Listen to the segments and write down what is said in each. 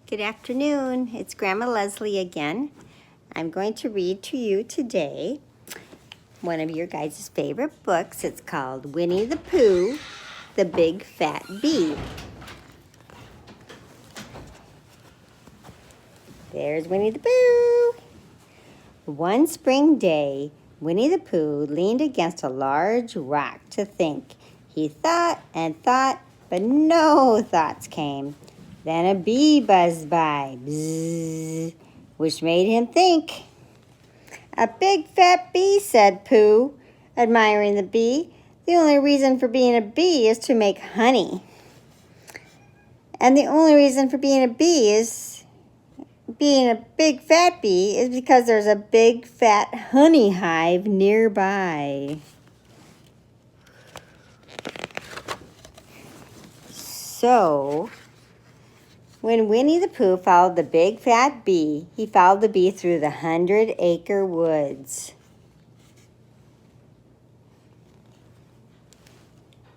Good afternoon. It's Grandma Leslie again. I'm going to read to you today one of your guys' favorite books. It's called Winnie the Pooh, the Big Fat Bee. There's Winnie the Pooh. One spring day, Winnie the Pooh leaned against a large rock to think. He thought and thought, but no thoughts came. Then a bee buzzed by, bzzz, which made him think. "A big fat bee," said Pooh, admiring the bee. "The only reason for being a bee is to make honey. And the only reason for being a bee is being a big fat bee is because there's a big fat honey hive nearby." So, when Winnie the Pooh followed the big fat bee, he followed the bee through the 100-acre woods.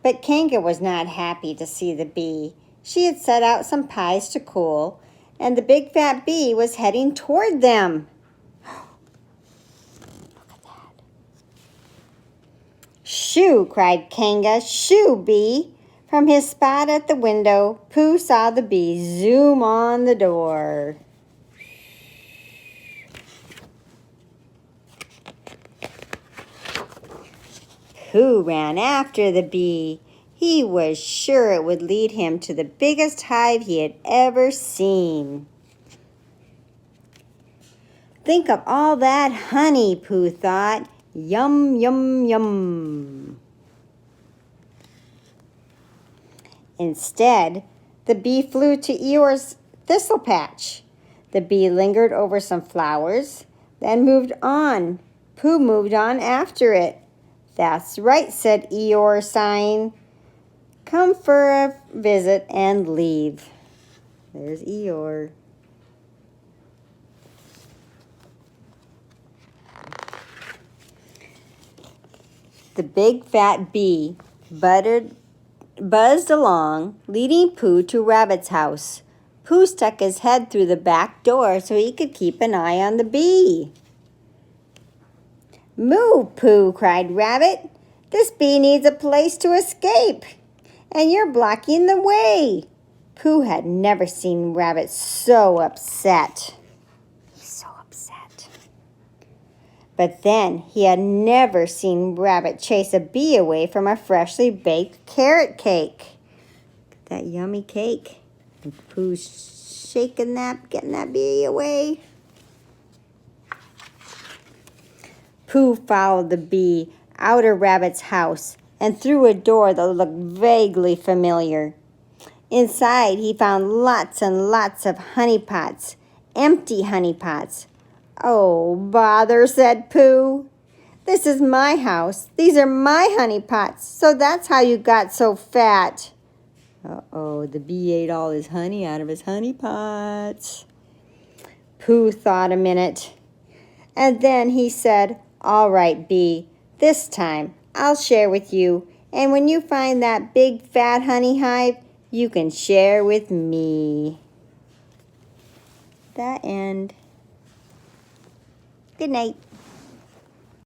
But Kanga was not happy to see the bee. She had set out some pies to cool, and the big fat bee was heading toward them. Look at that. "Shoo!" cried Kanga. "Shoo, bee!" From his spot at the window, Pooh saw the bee zoom on the door. Pooh ran after the bee. He was sure it would lead him to the biggest hive he had ever seen. "Think of all that honey," Pooh thought. "Yum, yum, yum." Instead, the bee flew to Eeyore's thistle patch. The bee lingered over some flowers, then moved on. Pooh moved on after it. "That's right," said Eeyore, sighing. "Come for a visit and leave." There's Eeyore. The big fat bee buzzed along, leading Pooh to Rabbit's house. Pooh stuck his head through the back door so he could keep an eye on the bee. "Move, Pooh!" cried Rabbit. "This bee needs a place to escape, and you're blocking the way." Pooh had never seen Rabbit so upset. He's so upset. But then he had never seen Rabbit chase a bee away from a freshly baked carrot cake. That yummy cake. And Pooh's shaking that, getting that bee away. Pooh followed the bee out of Rabbit's house and through a door that looked vaguely familiar. Inside, he found lots and lots of honey pots, empty honey pots. "Oh, bother," said Pooh. "This is my house. These are my honey pots, so that's how you got so fat." Uh-oh, the bee ate all his honey out of his honey pots. Pooh thought a minute, and then he said, "All right, bee, this time I'll share with you, and when you find that big fat honey hive, you can share with me." The end. Good night.